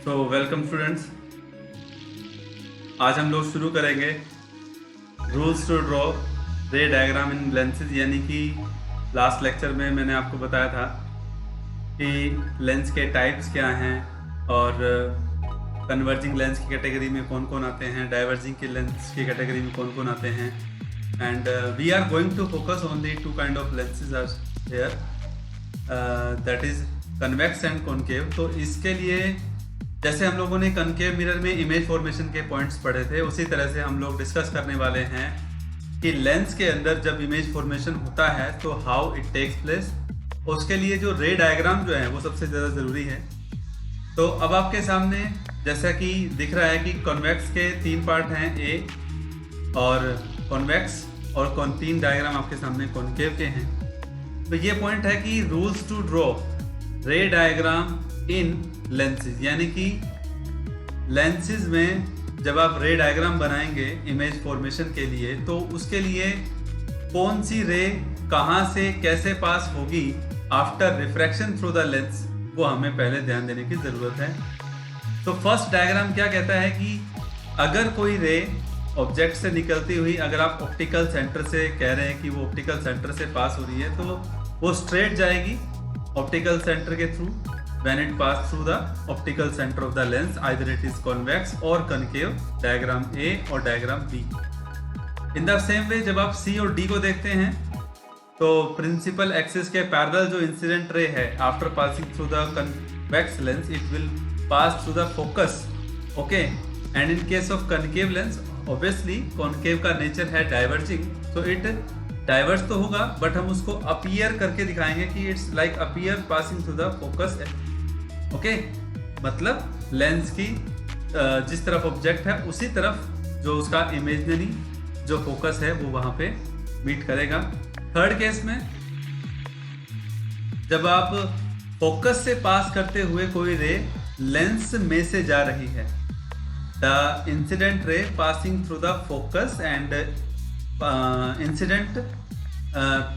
तो welcome students, आज हम लोग शुरू करेंगे rules to draw ray diagram in lenses. यानी कि लास्ट लेक्चर में मैंने आपको बताया था कि लेंस के टाइप्स क्या हैं और कन्वर्जिंग लेंस की कैटेगरी में कौन कौन आते हैं, डाइवर्जिंग की लेंस की कैटेगरी में कौन कौन आते हैं। And we are going to focus on the two kind of lenses are here, that is convex and concave. तो इसके लिए जैसे हम लोगों ने कनकेव मिरर में इमेज फॉर्मेशन के पॉइंट्स पढ़े थे, उसी तरह से हम लोग डिस्कस करने वाले हैं कि लेंस के अंदर जब इमेज फॉर्मेशन होता है तो हाउ इट टेक्स प्लेस। उसके लिए जो रे डायग्राम जो है वो सबसे ज़्यादा ज़रूरी है। तो अब आपके सामने जैसा कि दिख रहा है कि कॉन्वेक्स के 3 पार्ट हैं, ए और कॉन्वेक्स और तीन डायग्राम आपके सामने कॉनकेव के हैं। तो ये पॉइंट है कि rules to draw ray diagram in lenses, यानी कि लेंसेज में जब आप रे डायग्राम बनाएंगे इमेज फॉर्मेशन के लिए तो उसके लिए कौन सी रे कहाँ से कैसे पास होगी after refraction through the lens, वो हमें पहले ध्यान देने की ज़रूरत है। तो फर्स्ट डायग्राम क्या कहता है कि अगर कोई रे ऑब्जेक्ट से निकलती हुई, अगर आप ऑप्टिकल सेंटर से कह रहे हैं कि वो ऑप्टिकल सेंटर से पास हो रही है तो वो स्ट्रेट जाएगी ऑप्टिकल सेंटर के through when it pass through the optical center of the lens, either it is convex or concave, diagram A और diagram B। in the same way जब आप C और D को देखते हैं तो principal axis के parallel जो incident ray है after passing through the convex lens it will pass through the focus, okay। and in case of concave lens obviously concave का nature है diverging, so it diverge तो होगा but हम उसको appear करके दिखाएंगे कि it's like appear passing through the focus, okay. मतलब लेंस की जिस तरफ ऑब्जेक्ट है उसी तरफ जो उसका इमेजिनरी जो फोकस है वो वहां पे मीट करेगा। थर्ड केस में जब आप फोकस से पास करते हुए कोई रे लेंस में से जा रही है, the incident ray passing through the focus and incident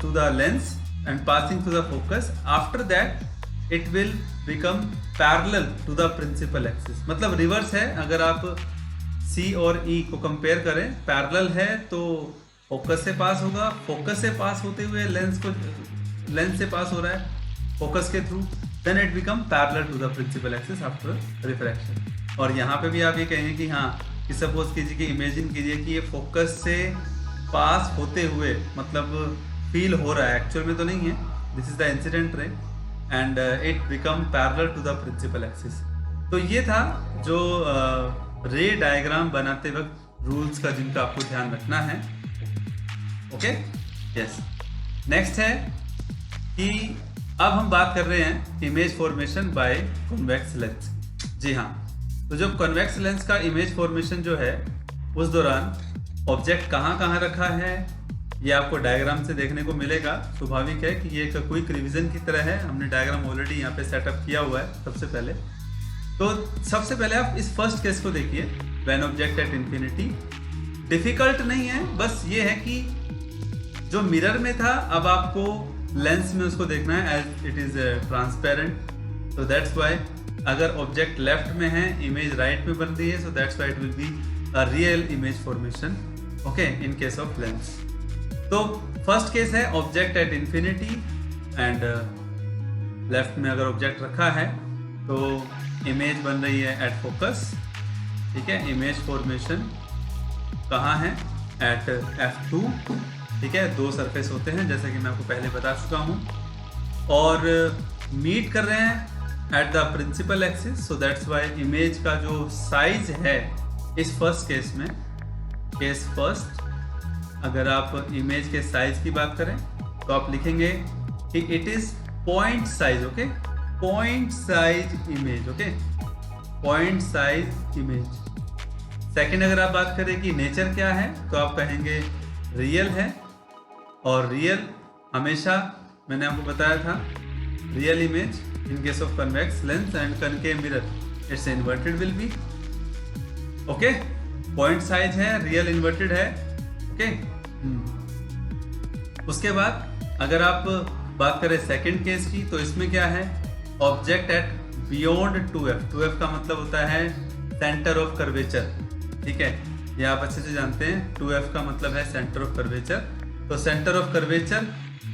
to the lens and passing through the focus, after that it will become parallel to the principal axis. मतलब रिवर्स है, अगर आप C और E को कंपेयर करें, parallel है तो focus से पास होगा, फोकस से पास होते हुए लेंस से पास हो रहा है फोकस के थ्रू, then it become parallel to the principal axis after refraction. और यहाँ पे भी आप ये कहेंगे कि हाँ, कि सपोज कीजिए कि इमेजिन कीजिए कि ये फोकस से पास होते हुए मतलब फील हो रहा है, एक्चुअल में तो नहीं है, this is the incident ray and it become parallel to the principal axis. तो ये था जो रे डायग्राम बनाते वक्त रूल्स का जिनका आपको ध्यान रखना है, ओके। यस, नेक्स्ट है कि अब हम बात कर रहे हैं image formation by convex lens. जी हाँ, तो जो कॉन्वेक्स लेंस का इमेज फॉर्मेशन जो है उस दौरान ऑब्जेक्ट कहाँ कहाँ रखा है ये आपको डायग्राम से देखने को मिलेगा। स्वाभाविक है कि ये एक क्विक रिवीजन की तरह है, हमने डायग्राम ऑलरेडी यहाँ पे सेटअप किया हुआ है। सबसे पहले आप इस फर्स्ट केस को देखिए, when object at infinity. Difficult नहीं है, बस ये है कि जो मिरर में था अब आपको लेंस में उसको देखना है एज इट इज ट्रांसपेरेंट। तो दैट्स वाई अगर ऑब्जेक्ट लेफ्ट में है इमेज राइट में बन रही है, सो that's why it will be a real image formation, okay, in case of lens. तो फर्स्ट केस है object at infinity and left में अगर ऑब्जेक्ट रखा है तो इमेज बन रही है एट फोकस, ठीक है। इमेज फॉर्मेशन कहाँ है? एट F2, ठीक है। 2 सरफेस होते हैं जैसा कि मैं आपको पहले बता चुका हूँ और मीट कर रहे हैं at the principal axis, so that's why image का जो साइज है इस फर्स्ट केस में, केस फर्स्ट, अगर आप इमेज के साइज की बात करें तो आप लिखेंगे कि it is point size, okay, point size image, okay, point size image. Second अगर आप बात करें कि नेचर क्या है तो आप कहेंगे रियल है, और रियल हमेशा मैंने आपको बताया था real image in case of convex lens and concave mirror it's inverted will be, okay. Point size है, रियल इन्वर्टेड है, ओके। उसके बाद अगर आप बात करें सेकंड केस की तो इसमें क्या है, object at beyond 2f। 2f का मतलब होता है सेंटर ऑफ कर्वेचर, ठीक है, ये आप अच्छे से जानते हैं। 2f का मतलब है सेंटर ऑफ कर्वेचर। तो सेंटर ऑफ कर्वेचर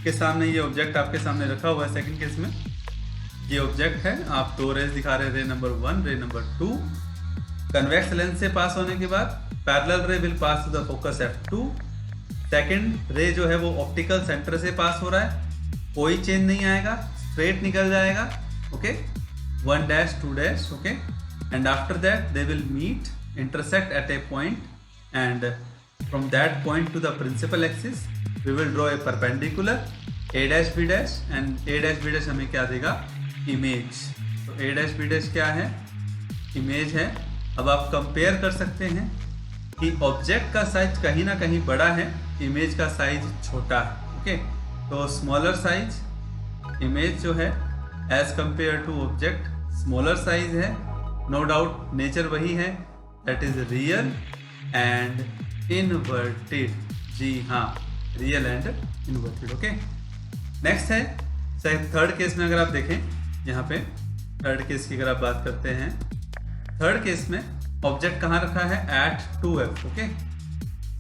के सामने ये ऑब्जेक्ट आपके सामने रखा हुआ है। सेकंड केस में ये ऑब्जेक्ट है, आप दो रेज दिखा रहे हैं, रे नंबर 1, रे नंबर 2। कन्वेक्स लेंस से पास होने के बाद parallel ray will pass to the focus f2। Second ray जो है वो ऑप्टिकल सेंटर से पास हो रहा है, कोई चेंज नहीं आएगा, स्ट्रेट निकल जाएगा, okay, 1 dash 2 dash, okay, and after that they will meet, intersect at a point, and from that point to the principal axis we will draw a perpendicular a dash b dash, and a dash b dash हमें क्या देगा, image. तो a dash b dash क्या है, image है। अब आप compare कर सकते हैं कि ऑब्जेक्ट का साइज कहीं ना कहीं बड़ा है, इमेज का साइज छोटा है, ओके। तो स्मॉलर साइज इमेज जो है as compare to object smaller size है, नो डाउट नेचर वही है, that is real and inverted. जी हाँ, real and inverted, okay. Next है थर्ड केस में, अगर आप देखें यहाँ पे थर्ड केस की अगर आप बात करते हैं, थर्ड केस में ऑब्जेक्ट कहाँ रखा है, एट 2f, ओके।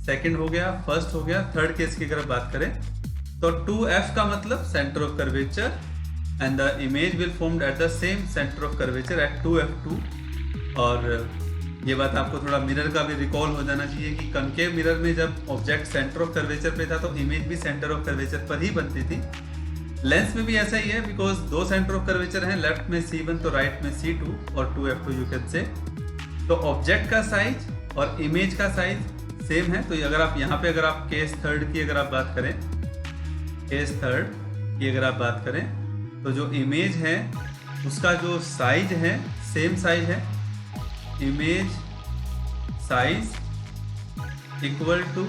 सेकंड हो गया, फर्स्ट हो गया। थर्ड केस की अगर बात करें तो 2f का मतलब centre of curvature, and the image will formed at the same centre of curvature at 2f2। और ये बात आपको थोड़ा मिरर का भी रिकॉल हो जाना चाहिए कि कनकेव मिरर में जब ऑब्जेक्ट सेंटर ऑफ कर्वेचर पे था तो इमेज भी सेंटर ऑफ कर्वेचर पर ही बनती थी। लेंस में भी ऐसा ही है, बिकॉज दो सेंटर ऑफ कर्वेचर हैं, लेफ्ट में C1 तो राइट में C2 और 2f2 यू कैन से। तो ऑब्जेक्ट का साइज और इमेज का साइज सेम है। तो अगर आप यहाँ पे अगर आप केस थर्ड की अगर आप बात करें, केस थर्ड की अगर आप बात करें तो जो इमेज है उसका जो साइज है सेम साइज है, image size equal to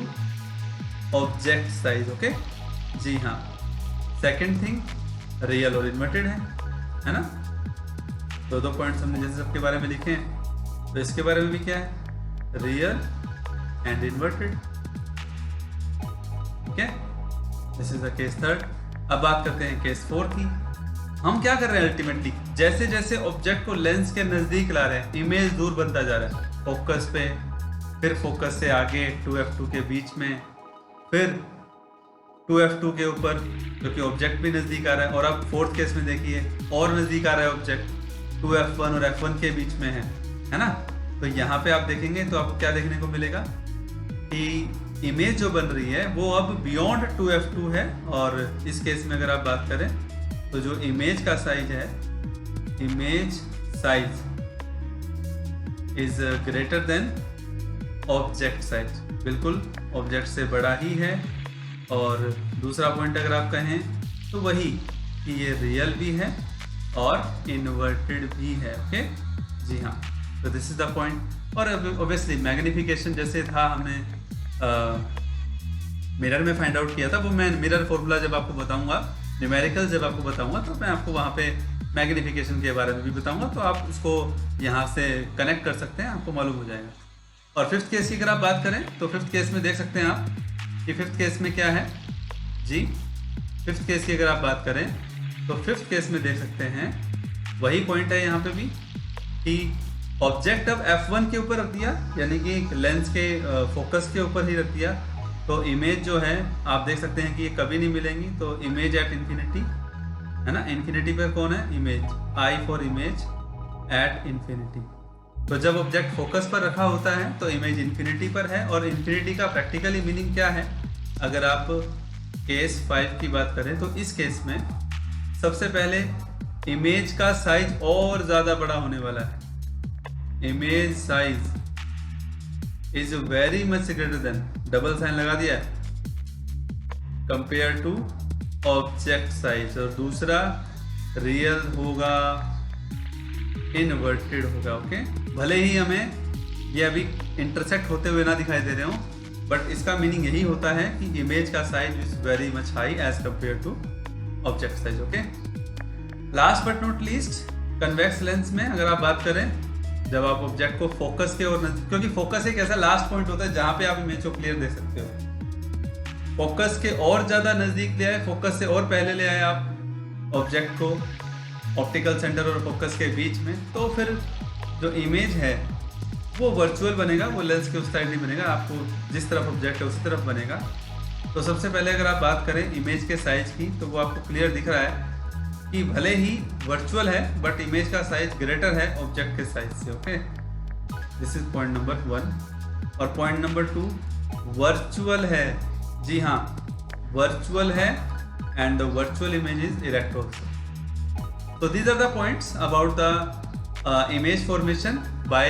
object size, okay. जी हाँ, सेकंड थिंग रियल और इन्वर्टेड है ना। दो पॉइंट्स हमने जैसे सबके बारे में लिखे हैं, तो इसके बारे में भी क्या है, रियल एंड इन्वर्टेड, ठीक है। This is the case third. अब बात करते हैं केस फोर्थ की। हम क्या कर रहे हैं अल्टीमेटली, जैसे जैसे ऑब्जेक्ट को लेंस के नजदीक ला रहे हैं, इमेज दूर बनता जा रहा है फोकस पे, फिर फोकस से आगे 2f2 के बीच में, फिर 2f2 के ऊपर, क्योंकि ऑब्जेक्ट भी नजदीक आ रहा है। और अब फोर्थ केस में देखिए और नजदीक आ रहा है ऑब्जेक्ट, 2f1 और f1 के बीच में है ना। तो यहाँ पे आप देखेंगे तो आपको क्या देखने को मिलेगा कि इमेज जो बन रही है वो अब बियॉन्ड 2f2 है। और इस केस में अगर आप बात करें तो जो इमेज का साइज है, image size is greater than object size, बिल्कुल ऑब्जेक्ट से बड़ा ही है। और दूसरा पॉइंट अगर आप कहें तो वही कि ये रियल भी है और इन्वर्टेड भी है, ओके। जी हाँ, तो दिस इज द पॉइंट। और ऑब्वियसली मैग्निफिकेशन जैसे था हमने मिरर में फाइंड आउट किया था, वो मैं मिरर फॉर्मूला जब आपको बताऊंगा, न्यूमेरिकल जब आपको बताऊंगा, तो मैं आपको वहाँ पे मैग्निफिकेशन के बारे में भी बताऊंगा, तो आप उसको यहाँ से कनेक्ट कर सकते हैं, आपको मालूम हो जाएगा। और फिफ्थ केस की अगर आप बात करें तो फिफ्थ केस में देख सकते हैं आप कि फिफ्थ केस में क्या है जी। फिफ्थ केस की अगर आप बात करें तो फिफ्थ केस में देख सकते हैं वही पॉइंट है यहाँ पे भी कि ऑब्जेक्ट अब f1 के ऊपर रख दिया, यानी कि लेंस के फोकस के ऊपर ही रख दिया, तो इमेज जो है आप देख सकते हैं कि ये कभी नहीं मिलेंगी। तो इमेज एट इन्फिनिटी है ना, इन्फिनिटी पर कौन है, image, I for image at infinity. तो जब ऑब्जेक्ट फोकस पर रखा होता है तो इमेज इन्फिनिटी पर है। और इन्फिनिटी का प्रैक्टिकली मीनिंग क्या है, अगर आप केस 5 की बात करें तो इस केस में सबसे पहले इमेज का साइज और ज़्यादा बड़ा होने वाला है। Image size is very much greater than, double sign लगा दिया है, कंपेयर टू ऑब्जेक्ट साइज। और दूसरा रियल होगा, इनवर्टेड होगा, ओके। भले ही हमें ये अभी इंटरसेक्ट होते हुए ना दिखाई दे रहे हो, बट इसका मीनिंग यही होता है कि इमेज का size is very much high as compare to object size, okay. Last but not least, convex lens में अगर आप बात करें, जब आप ऑब्जेक्ट को फोकस के और क्योंकि फोकस एक ऐसा लास्ट पॉइंट होता है जहां पे आप इमेज को क्लियर देख सकते हो, फोकस के और ज्यादा नजदीक ले आए, फोकस से और पहले ले आए आप ऑब्जेक्ट को, ऑप्टिकल सेंटर और फोकस के बीच में, तो फिर जो इमेज है वो वर्चुअल बनेगा, वो लेंस के उस साइड नहीं बनेगा, आपको जिस तरफ ऑब्जेक्ट है उसी तरफ बनेगा। तो सबसे पहले अगर आप बात करें इमेज के साइज की, तो वो आपको क्लियर दिख रहा है कि भले ही वर्चुअल है बट इमेज का साइज ग्रेटर है ऑब्जेक्ट के साइज से। Okay, this is point number 1। और पॉइंट नंबर 2, वर्चुअल है, जी हाँ वर्चुअल है, and the virtual image is erect also. तो these are the points about the image formation by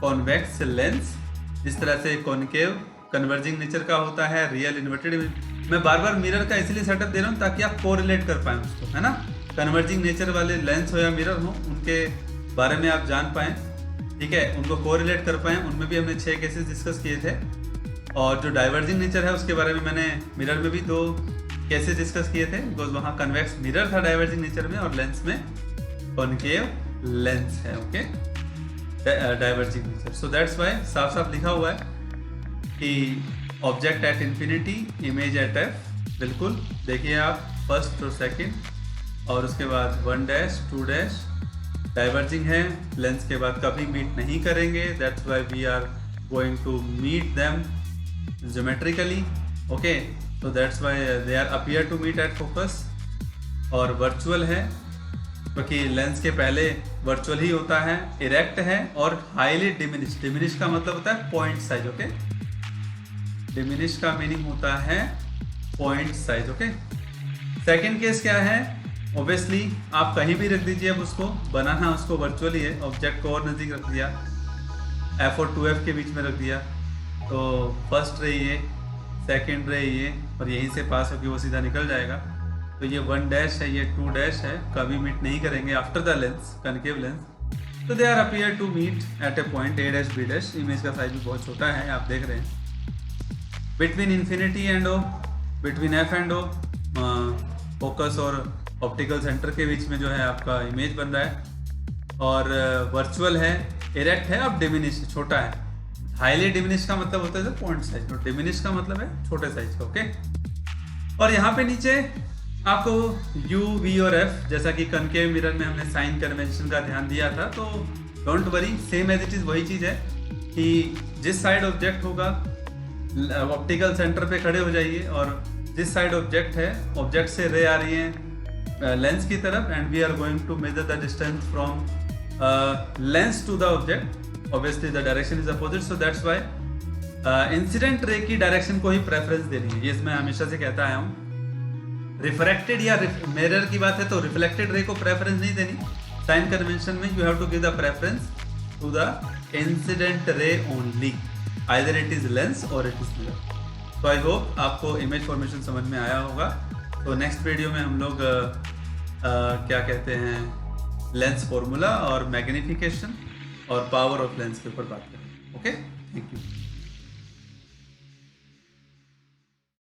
convex lens. जिस तरह से कॉनकेव कन्वर्जिंग नेचर का होता है, रियल इन्वर्टेड इमेज। मैं बार बार मिरर का इसीलिए सेटअप दे रहा हूँ ताकि आप कोरिलेट कर पाएँ उसको, है ना। कन्वर्जिंग नेचर वाले लेंस हो या मिरर हो, उनके बारे में आप जान पाएँ, ठीक है, उनको कोरिलेट कर पाएँ। उनमें भी हमने 6 केसेस डिस्कस किए थे। और जो डाइवर्जिंग नेचर है उसके बारे में मैंने मिरर में भी 2 केसेस डिस्कस किए थे, बिकॉज वहाँ कन्वेक्स मिरर था डाइवर्जिंग नेचर में, और लेंस में कॉनकेव लेंस है। Okay, diverging nature. So that's Y साफ साफ लिखा हुआ है कि object at infinity, image at F. बिल्कुल देखिए आप, फर्स्ट और सेकंड, और उसके बाद 1 डैश 2 डैश डाइवर्जिंग है, लेंस के बाद कभी मीट नहीं करेंगे। That's why we are going to meet them geometrically. Okay, so that's why they are appear to meet at focus। और वर्चुअल है क्योंकि लेंस के पहले वर्चुअल ही होता है, इरेक्ट है, और हाईली डिमिनिश। डिमिनिश का मतलब होता है पॉइंट साइज। ओके, डिमिनिश का मीनिंग होता है point size. Okay, second case क्या है, ऑब्वियसली आप कहीं भी रख दीजिए, अब उसको बनाना उसको वर्चुअली है, ऑब्जेक्ट को और नज़दीक रख दिया, F और 2F के बीच में रख दिया, तो फर्स्ट रे ये, सेकेंड रे ये, और यहीं से पास होकर वो सीधा निकल जाएगा। तो ये 1 डैश है, ये 2 डैश है, कभी मीट नहीं करेंगे after the lens, concave lens. तो they are appear to meet at a point A dash B dash. Image का साइज भी बहुत छोटा है, आप देख रहे हैं। Between infinity and O, between F and O, focus और ऑप्टिकल सेंटर के बीच में जो है आपका इमेज बन रहा है। और वर्चुअल है, इरेक्ट है, अब डिमिनिश छोटा है। हाईली डिमिनिश का मतलब होता है पॉइंट साइज, और डिमिनिश का मतलब है छोटे साइज का। ओके, और यहाँ पे नीचे आपको U, V और F, जैसा कि कनकेव मिरर में हमने साइन कन्वेंशन का ध्यान दिया था, तो don't worry, same as it is वही चीज़ है कि जिस साइड ऑब्जेक्ट होगा ऑप्टिकल सेंटर पे खड़े हो जाइए, और जिस साइड ऑब्जेक्ट है, ऑब्जेक्ट से रे आ रही है लेंस की तरफ, and we are going to measure the distance from lens to the object. Obviously the direction is opposite, so that's why incident ray की डायरेक्शन को ही प्रेफरेंस देनी है। ये मैं हमेशा से कहता आया हूँ। रिफ्रैक्टेड या मिरर की बात है तो रिफ्लेक्टेड रे को प्रेफरेंस नहीं देनी। साइन कन्वेंशन में you have to give the preference to the incident ray only, either it is lens और इट इज मिरर। तो आई होप आपको इमेज फॉर्मेशन समझ में आया होगा। तो नेक्स्ट वीडियो में हम लोग क्या कहते हैं, लेंस फॉर्मूला और मैग्निफिकेशन और पावर ऑफ लेंस के ऊपर बात करें। Okay, thank you.